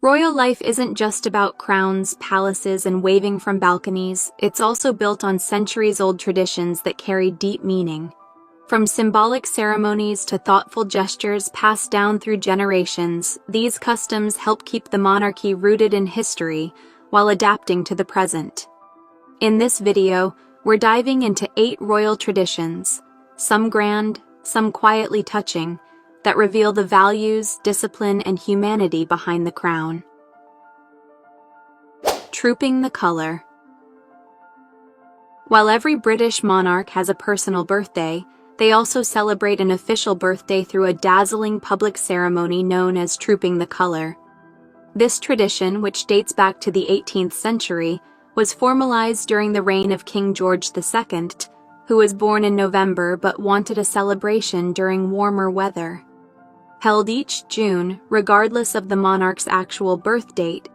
Royal life isn't just about crowns, palaces, and waving from balconies. It's also built on centuries-old traditions that carry deep meaning. From symbolic ceremonies to thoughtful gestures passed down through generations, these customs help keep the monarchy rooted in history while adapting to the present. In this video, we're diving into 8 royal traditions, some grand, some quietly touching, that reveal the values, discipline, and humanity behind the crown. Trooping the colour. While every British monarch has a personal birthday, they also celebrate an official birthday through a dazzling public ceremony known as trooping the colour. This tradition, which dates back to the 18th century, was formalized during the reign of King George II, who was born in November but wanted a celebration during warmer weather. Held each June, regardless of the monarch's actual birth date,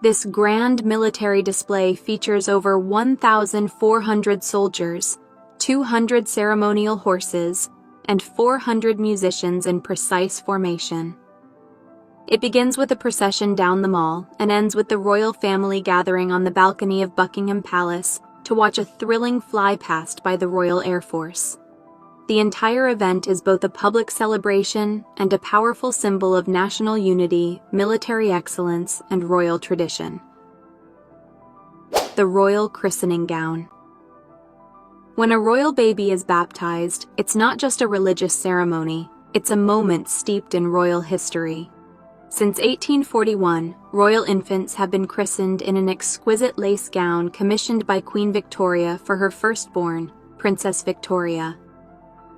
this grand military display features over 1,400 soldiers, 200 ceremonial horses, and 400 musicians in precise formation. It begins with a procession down the Mall and ends with the royal family gathering on the balcony of Buckingham Palace to watch a thrilling fly-past by the Royal Air Force. The entire event is both a public celebration and a powerful symbol of national unity, military excellence, and royal tradition. The royal christening gown. When a royal baby is baptized, it's not just a religious ceremony, it's a moment steeped in royal history. Since 1841, royal infants have been christened in an exquisite lace gown commissioned by Queen Victoria for her firstborn, Princess Victoria.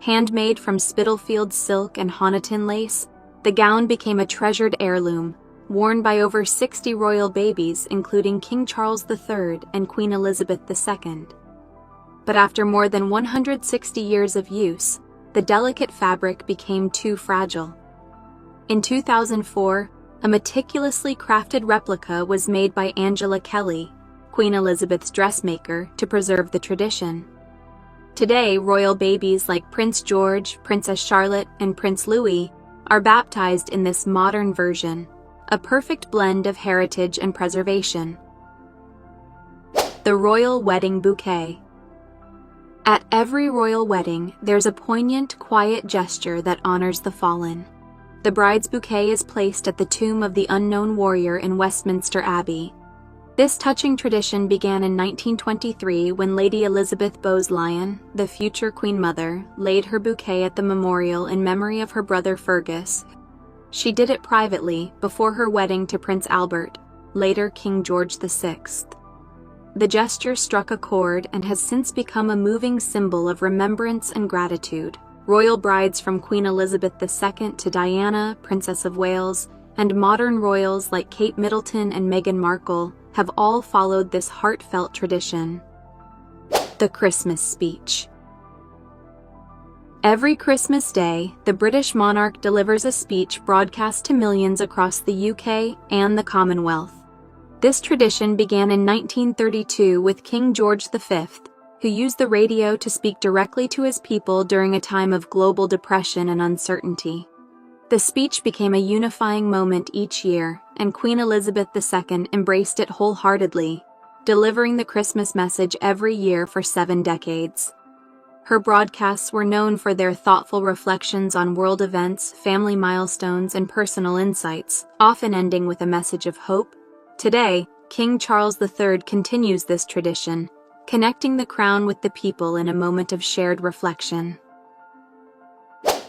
Handmade from Spitalfield silk and Honiton lace, the gown became a treasured heirloom, worn by over 60 royal babies including King Charles III and Queen Elizabeth II. But after more than 160 years of use, the delicate fabric became too fragile. In 2004, a meticulously crafted replica was made by Angela Kelly, Queen Elizabeth's dressmaker, to preserve the tradition. Today, royal babies like Prince George, Princess Charlotte, and Prince Louis are baptized in this modern version, a perfect blend of heritage and preservation. The royal wedding bouquet. At every royal wedding, there's a poignant, quiet gesture that honors the fallen. The bride's bouquet is placed at the tomb of the unknown warrior in Westminster Abbey. This touching tradition began in 1923 when Lady Elizabeth Bowes-Lyon, the future Queen Mother, laid her bouquet at the memorial in memory of her brother Fergus. She did it privately before her wedding to Prince Albert, later King George VI. The gesture struck a chord and has since become a moving symbol of remembrance and gratitude. Royal brides from Queen Elizabeth II to Diana, Princess of Wales, and modern royals like Kate Middleton and Meghan Markle have all followed this heartfelt tradition. The Christmas speech. Every Christmas Day, the British monarch delivers a speech broadcast to millions across the UK and the Commonwealth. This tradition began in 1932 with King George V, who used the radio to speak directly to his people during a time of global depression and uncertainty. The speech became a unifying moment each year, and Queen Elizabeth II embraced it wholeheartedly, delivering the Christmas message every year for 7 decades. Her broadcasts were known for their thoughtful reflections on world events, family milestones, and personal insights, often ending with a message of hope. Today, King Charles III continues this tradition, connecting the crown with the people in a moment of shared reflection.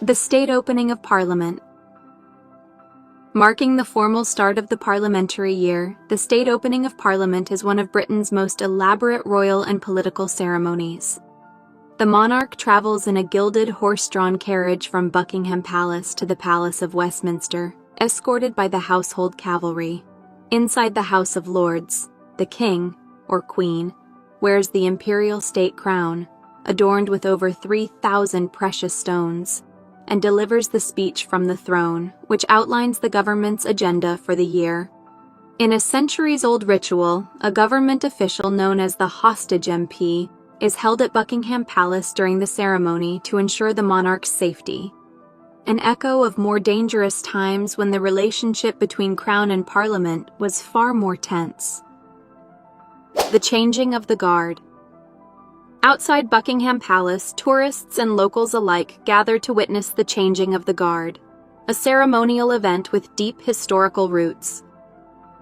The state opening of Parliament. Marking the formal start of the parliamentary year, the state opening of Parliament is one of Britain's most elaborate royal and political ceremonies. The monarch travels in a gilded horse-drawn carriage from Buckingham Palace to the Palace of Westminster, escorted by the household cavalry. Inside the House of Lords, the king, or queen, wears the imperial state crown, adorned with over 3,000 precious stones, and delivers the speech from the throne, which outlines the government's agenda for the year. In a centuries-old ritual, a government official known as the Hostage MP is held at Buckingham Palace during the ceremony to ensure the monarch's safety. an echo of more dangerous times when the relationship between Crown and Parliament was far more tense. The changing of the guard. Outside Buckingham Palace, tourists and locals alike gathered to witness the changing of the guard, a ceremonial event with deep historical roots.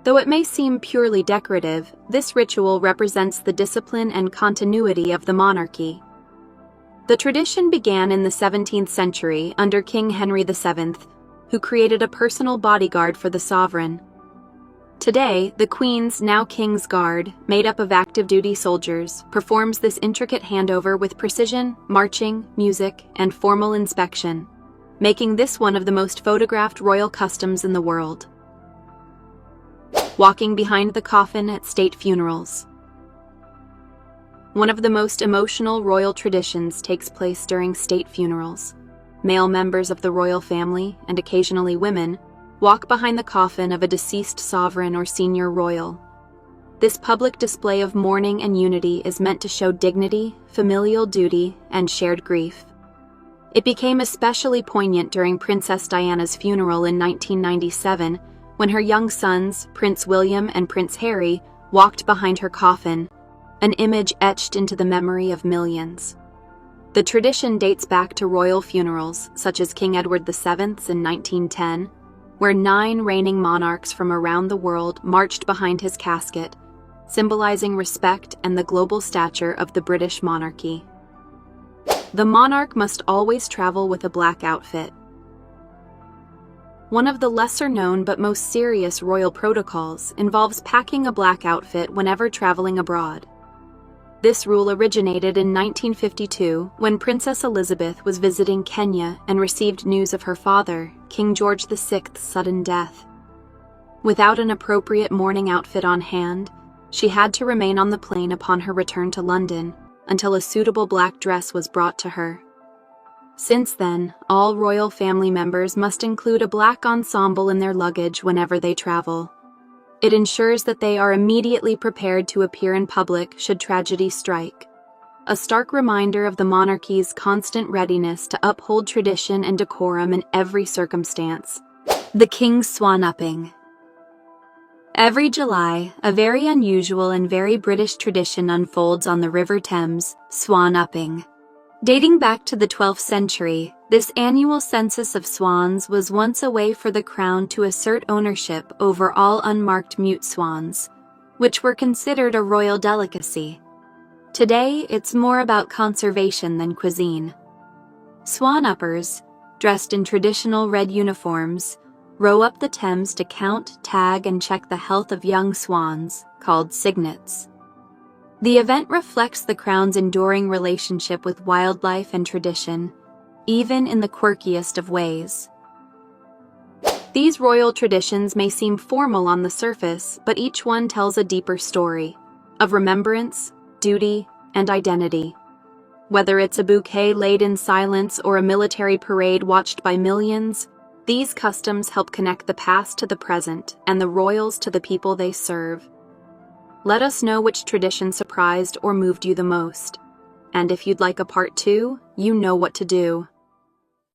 Though it may seem purely decorative, this ritual represents the discipline and continuity of the monarchy. The tradition began in the 17th century under King Henry VII, who created a personal bodyguard for the sovereign. Today, the Queen's, now King's Guard, made up of active-duty soldiers, performs this intricate handover with precision, marching, music, and formal inspection, making this one of the most photographed royal customs in the world. Walking behind the coffin at state funerals. One of the most emotional royal traditions takes place during state funerals. Male members of the royal family, and occasionally women, walk behind the coffin of a deceased sovereign or senior royal. This public display of mourning and unity is meant to show dignity, familial duty, and shared grief. It became especially poignant during Princess Diana's funeral in 1997, when her young sons, Prince William and Prince Harry, walked behind her coffin, an image etched into the memory of millions. The tradition dates back to royal funerals, such as King Edward VII's in 1910, where 9 reigning monarchs from around the world marched behind his casket, symbolizing respect and the global stature of the British monarchy. The monarch must always travel with a black outfit. One of the lesser-known but most serious royal protocols involves packing a black outfit whenever traveling abroad. This rule originated in 1952 when Princess Elizabeth was visiting Kenya and received news of her father, King George VI's sudden death. Without an appropriate mourning outfit on hand, she had to remain on the plane upon her return to London until a suitable black dress was brought to her. Since then, all royal family members must include a black ensemble in their luggage whenever they travel. It ensures that they are immediately prepared to appear in public should tragedy strike. A stark reminder of the monarchy's constant readiness to uphold tradition and decorum in every circumstance. The King's Swanuping. Every July, a very unusual and very British tradition unfolds on the River Thames, swanuping. Dating back to the 12th century, this annual census of swans was once a way for the crown to assert ownership over all unmarked mute swans, which were considered a royal delicacy. Today, it's more about conservation than cuisine. Swanuppers, dressed in traditional red uniforms, row up the Thames to count, tag, and check the health of young swans, called cygnets. The event reflects the crown's enduring relationship with wildlife and tradition, even in the quirkiest of ways. These royal traditions may seem formal on the surface, but each one tells a deeper story of remembrance, duty, and identity. Whether it's a bouquet laid in silence or a military parade watched by millions, these customs help connect the past to the present and the royals to the people they serve. Let us know which tradition surprised or moved you the most. And if you'd like a part 2, you know what to do.